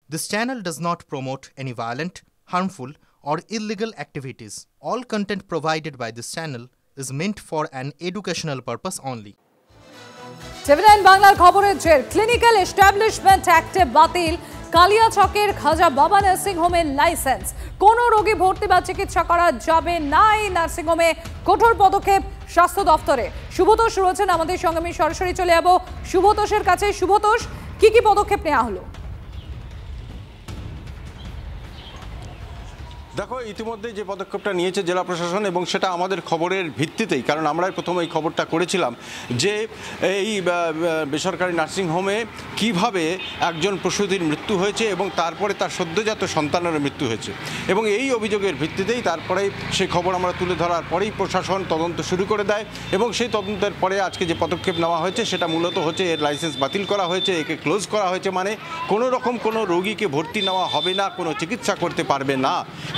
This channel does not promote any violent, harmful, or illegal activities. All content provided by this channel is meant for an educational purpose only. টিভি9 বাংলার খবরের জের clinical establishment অ্যাক্টে বাতিল কালিয়াচকের খাজা বাবা nursing হোমের licence. কোনো রোগী ভর্তি বা চিকিৎসা করা যাবে না এই নার্সিং হোমে, কঠোর পদক্ষেপ স্বাস্থ্য দফতরে। শুভতোষ রয়েছেন আমাদের সঙ্গে, আমি সরাসরি চলে যাব শুভতোষের কাছে। শুভতোষ, কি কি পদক্ষেপ নেওয়া হলো? দেখো, ইতিমধ্যে যে পদক্ষেপটা নিয়েছে জেলা প্রশাসন, এবং সেটা আমাদের খবরের ভিত্তিতেই, কারণ আমরাই প্রথম এই খবরটা করেছিলাম যে এই বেসরকারি নার্সিংহোমে কিভাবে একজন প্রসূতির মৃত্যু হয়েছে এবং তারপরে তার সদ্যজাত সন্তানের মৃত্যু হয়েছে, এবং এই অভিযোগের ভিত্তিতেই তারপরেই সেই খবর আমরা তুলে ধরার পরেই প্রশাসন তদন্ত শুরু করে দেয়, এবং সেই তদন্তের পরে আজকে যে পদক্ষেপ নেওয়া হয়েছে সেটা মূলত হচ্ছে এর লাইসেন্স বাতিল করা হয়েছে, একে ক্লোজ করা হয়েছে। মানে কোনো রকম কোনো রোগীকে ভর্তি নেওয়া হবে না, কোনো চিকিৎসা করতে পারবে না।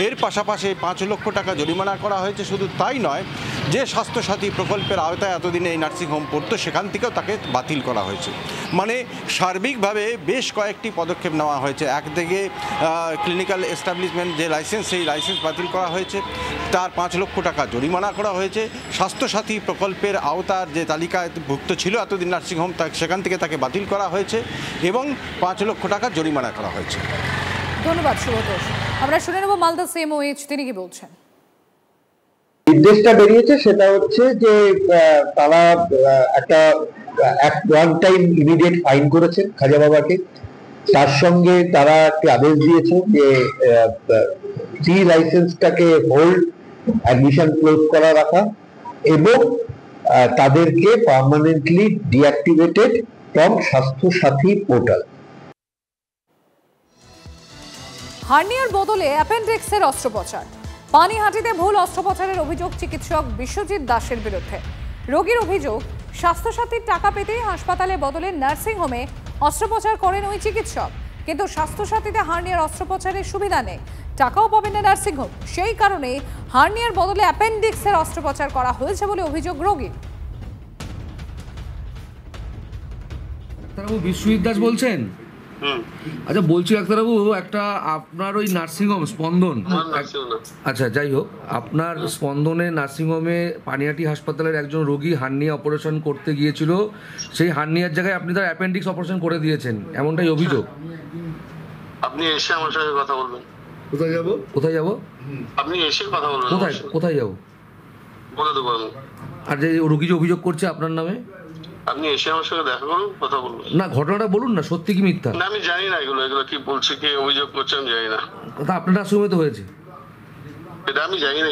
এর পাশাপাশি 5 লক্ষ টাকা জরিমানা করা হয়েছে। শুধু তাই নয়, যে স্বাস্থ্যসাথী প্রকল্পের আওতায় এতদিনে এই নার্সিংহোম পড়তো সেখান থেকেও তাকে বাতিল করা হয়েছে। মানে সার্বিকভাবে বেশ কয়েকটি পদক্ষেপ নেওয়া হয়েছে। একদিকে ক্লিনিক্যাল এস্টাবলিশমেন্ট যে লাইসেন্স, সেই লাইসেন্স বাতিল করা হয়েছে, তার 5 লক্ষ টাকা জরিমানা করা হয়েছে। স্বাস্থ্যসাথী প্রকল্পের আওতার যে তালিকায় ভুক্ত ছিল এতদিন নার্সিংহোম, সেখান থেকে তাকে বাতিল করা হয়েছে এবং 5 লক্ষ টাকা জরিমানা করা হয়েছে। ধন্যবাদ শুভতোষ। আমরা শুনে নেব মালদা সিএমওএইচ, তিনি কি বলছেন। নির্দেশটা বেরিয়েছে সেটা হচ্ছে যে তারা একটা ওয়ান টাইম ইমিডিয়েট ফাইন করেছেন খাজা বাবাকে। তার সঙ্গে তারা একটি আদেশ দিয়েছে যে ফ্রি লাইসেন্সটাকে হোল্ড, অ্যাডমিশন ক্লোজ করা রাখা, এবং তাদেরকে permanently deactivated from Swasthyasathi portal. হার্নিয়ার বদলে অ্যাপেন্ডিক্সের অস্ত্রোপচার। পানিহাটিতে ভুল অস্ত্রোপচারের অভিযোগ চিকিৎসক বিশ্বজিৎ দাসের বিরুদ্ধে। রোগীর অভিযোগ, স্বাস্থ্যসাথীর টাকা পেতে হাসপাতালে বদলে নার্সিংহোমে অস্ত্রোপচার করেন ওই চিকিৎসক, কিন্তু স্বাস্থ্যসাথীতে হার্নিয়ার অস্ত্রোপচারের সুবিধা নেই, টাকাও পাবেন না নার্সিংহোম। সেই কারণে হার্নিয়ার বদলে অ্যাপেন্ডিক্সের অস্ত্রোপচার করা হয়েছে বলে অভিযোগ রোগীর। বিশ্বজিৎ দাস বলছেন? আচ্ছা, বলছি ডাক্তারবাবু, একটা আপনার ওই নার্সিংহোম স্পন্দন, আচ্ছা যাই হোক, আপনার স্পন্দনে নার্সিংহোমে পানিহাটি হাসপাতালের একজন রোগী হার্নিয়া অপারেশন করতে গিয়েছিল, সেই হার্নিয়ার জায়গায় আপনি তার অ্যাপেন্ডিক্স অপারেশন করে দিয়েছেন, এমনটাই অভিযোগ। আপনি এসে আমার সঙ্গে কথা বলবেন। কোথায় যাব? কোথায় যাব? আপনি এসে কথা বলবেন। কোথায় যাব বলে দেবো। আর যে রোগী যে অভিযোগ করছে আপনার নামে, আপনি এসে আমার সঙ্গে দেখা করুন, কথা বলবেন। না, ঘটনাটা বলুন না, সত্যি কি মিথ্যা? না, আমি জানি না এগুলো কি বলছে, কি অভিযোগ করছে আমি জানি না। তা আপনার নার্সিংহোমে তো হয়েছে, এটা আমি জানি না।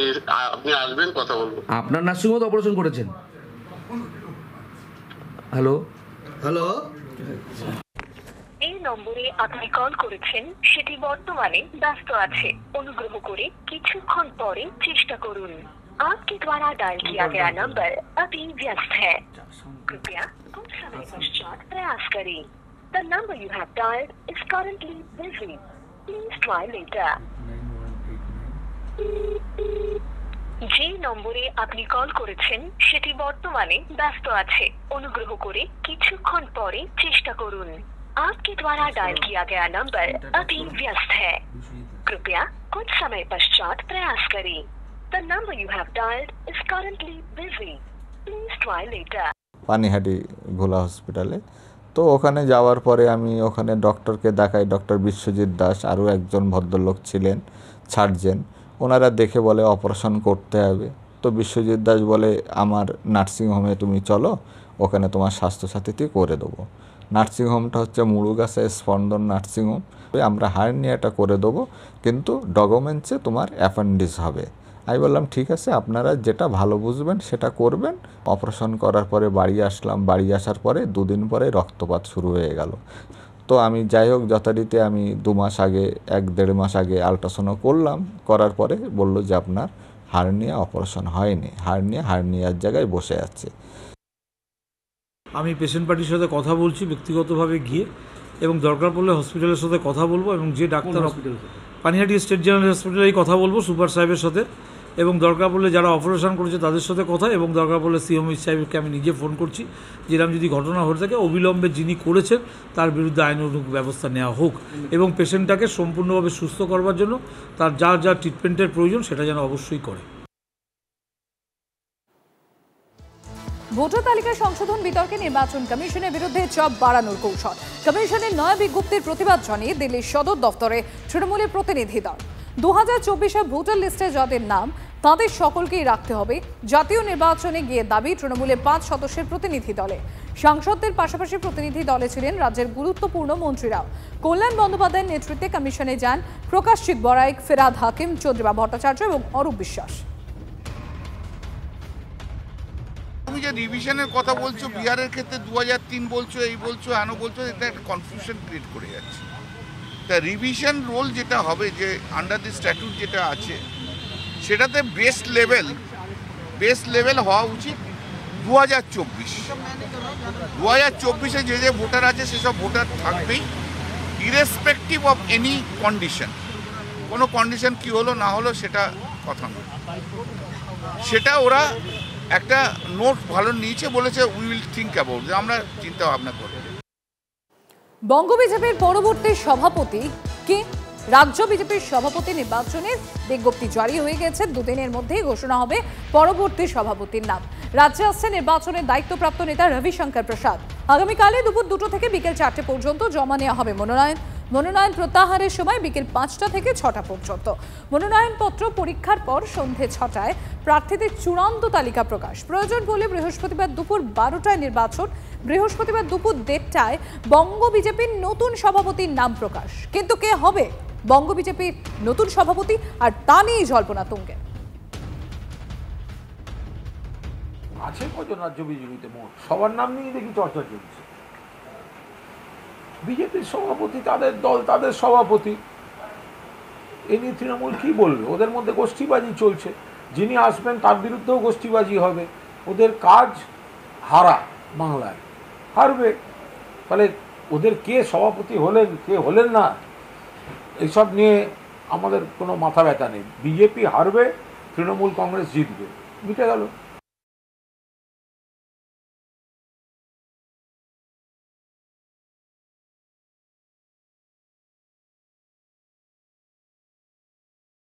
আপনি আসবেন, কথা বলবো। আপনার নার্সিংহোমে তো অপারেশন করেছেন। হ্যালো হ্যালো, এই নম্বরে আপনি কল করেছেন সেটি বর্তমানে ব্যস্ত আছে, অনুগ্রহ করে কিছুক্ষণ পরে চেষ্টা করুন। आपके द्वारा डायल किया गया नंबर अभी व्यस्त है, कृपया कुछ समय पश्चात प्रयास करें। The number you have dialed is currently busy. Please try later. যে নম্বরে আপনি কল করেছেন সেটি বর্তমানে ব্যস্ত আছে, অনুগ্রহ করে কিছুক্ষণ পরে চেষ্টা করুন। आपके द्वारा डायल किया गया नंबर अभी व्यस्त है, कृपया कुछ समय पश्चात प्रयास करें। The number you have dialed is currently busy. Please try later. Panihati ভোলা হসপিটালে। তো ওখানে যাওয়ার পরে আমি ওখানে ডক্টরকে দেখাই, ডক্টর বিশ্বজিৎ দাস, আরও একজন ভদ্রলোক ছিলেন সার্জেন, ওনারা দেখে বলে অপারেশন করতে হবে। তো বিশ্বজিৎ দাস বলে আমার নার্সিংহোমে তুমি চলো, ওখানে তোমার স্বাস্থ্যসাথীতে করে দেবো। নার্সিংহোমটা হচ্ছে মুড়ুগাছা স্পন্দন নার্সিংহোম। আমরা হার্নিয়াটা করে দেবো, কিন্তু ডকুমেন্টসে তোমার অ্যাপেন্ডিক্স হবে। আমি বললাম ঠিক আছে, আপনারা যেটা ভালো বুঝবেন সেটা করবেন। অপারেশন করার পরে বাড়ি আসলাম। বাড়ি আসার পরে 2 দিন পরে রক্তপাত শুরু হয়ে গেল। তো আমি যাই হোক যথারীতি আমি 2 মাস আগে, 1-1.5 মাস আগে আল্ট্রাসাউন্ড করলাম। করার পরে বললো যে আপনার হার্নিয়া অপারেশন হয়নি, হার্নিয়ার জায়গায় বসে আছে। আমি পেশেন্ট পার্টির সাথে কথা বলছি ব্যক্তিগতভাবে গিয়ে, এবং দরকার পড়লে হসপিটালের সাথে কথা বলবো, এবং যে ডাক্তার পানিহাটি স্টেট জেনারেল হসপিটালেই কথা বলবো সুপার সাহেবের সাথে, এবং দরকার পড়লে যারা অপারেশন করেছে তাদের সাথে কথা, এবং দরকার পড়লে সিএম সাহেবকে আমি নিজে ফোন করছি, যেরকম যদি ঘটনা ঘটে থাকে অবিলম্বে যিনি করেছেন তার বিরুদ্ধে আইনানুগ ব্যবস্থা নেওয়া হোক, এবং পেশেন্টটাকে সম্পূর্ণভাবে সুস্থ করবার জন্য তার যা ট্রিটমেন্টের প্রয়োজন সেটা যেন অবশ্যই করে। ভোটার তালিকা সংশোধন বিতর্কে নির্বাচন কমিশনের বিরুদ্ধে চাপ বাড়ানোর কৌশল। কমিশনের নয়া বিজ্ঞপ্তির প্রতিবাদ জানিয়ে দিল্লির সদর দফতরে তৃণমূলের প্রতিনিধি দল। 2024 ভোটার লিস্টে যাদের নাম তাদের সকলকেই রাখতে হবে। জাতীয় নির্বাচনে গিয়ে দাবি তৃণমূলের 5 সদস্যের প্রতিনিধি দলে। সাংসদদের পাশাপাশি প্রতিনিধি দলে ছিলেন রাজ্যের গুরুত্বপূর্ণ মন্ত্রীরাও। কল্যাণ বন্দ্যোপাধ্যায়ের নেতৃত্বে কমিশনে যান প্রকাশজিৎ বড়াইক, ফেরাদ হাকিম, চন্দ্রিমা ভট্টাচার্য এবং অরূপ বিশ্বাস। তুমি যে রিভিশনের কথা বলছো, বিহারের ক্ষেত্রে 2003 বলছো, এই বলছো, আনো বলছো, এটা একটা কনফিউশন ক্রিয়েট করে যাচ্ছে। তা রিভিশন রোল যেটা হবে, যে আন্ডার দি স্ট্যাটিউট যেটা আছে, সেটাতে বেস লেভেল হওয়া উচিত 2024-এ যে ভোটার আছে সেসব ভোটার থাকবেই, ইরেসপেক্টিভ অফ এনি কন্ডিশন। কোনো কন্ডিশন কি হলো না হলো সেটা কথা নয়, সেটা ওরা একটা নোট ভালো নিয়েছে, বলেছে উই উইল থিঙ্ক অ্যাবাউট, যে আমরা চিন্তা ভাবনা করব। বঙ্গ বিজেপির পরবর্তী সভাপতি কে? রাজ্য বিজেপির সভাপতি নির্বাচনের বিজ্ঞপ্তি জারি হয়ে গেছে। দুদিনের মধ্যেই ঘোষণা হবে পরবর্তী সভাপতির নাম। রাজ্যে আসছে নির্বাচনের দায়িত্বপ্রাপ্ত নেতা রবিশঙ্কর প্রসাদ। আগামীকালে দুপুর 2টা থেকে বিকেল 4টে পর্যন্ত জমা নেওয়া হবে মনোনয়ন প্রত্যাহারের সময় বিকেল 5টা থেকে 6টা পর্যন্ত। মনোনয়নপত্র পরীক্ষার পর সন্ধে 6টায় প্রার্থীদের চূড়ান্ত তালিকা প্রকাশ। প্রয়োজন বলে বৃহস্পতিবার দুপুর 12টায় নির্বাচন। বৃহস্পতিবার দুপুর 1:30টায় বঙ্গ বিজেপির নতুন সভাপতির নাম প্রকাশ। কিন্তু কে হবে বঙ্গ বিজেপির নতুন সভাপতি, আর তা নিয়েই জল্পনা তুঙ্গে। আছে কজন রাজ্য বিজেপিতে? মোট সবার নাম নিয়ে দেখি চর্চা চলছে। বিজেপির সভাপতি, তাদের দল, তাদের সভাপতি, এ নিয়ে তৃণমূল কি বলবে? ওদের মধ্যে গোষ্ঠীবাজি চলছে, যিনি আসবেন তার বিরুদ্ধেও গোষ্ঠীবাজি হবে। ওদের কাজ হারা, বাংলায় হারবে। ফলে ওদের কে সভাপতি হলেন, কে হলেন না, এইসব নিয়ে আমাদের কোনো মাথা ব্যথা নেই। বিজেপি হারবে, তৃণমূল কংগ্রেস জিতবে, মিটে গেল।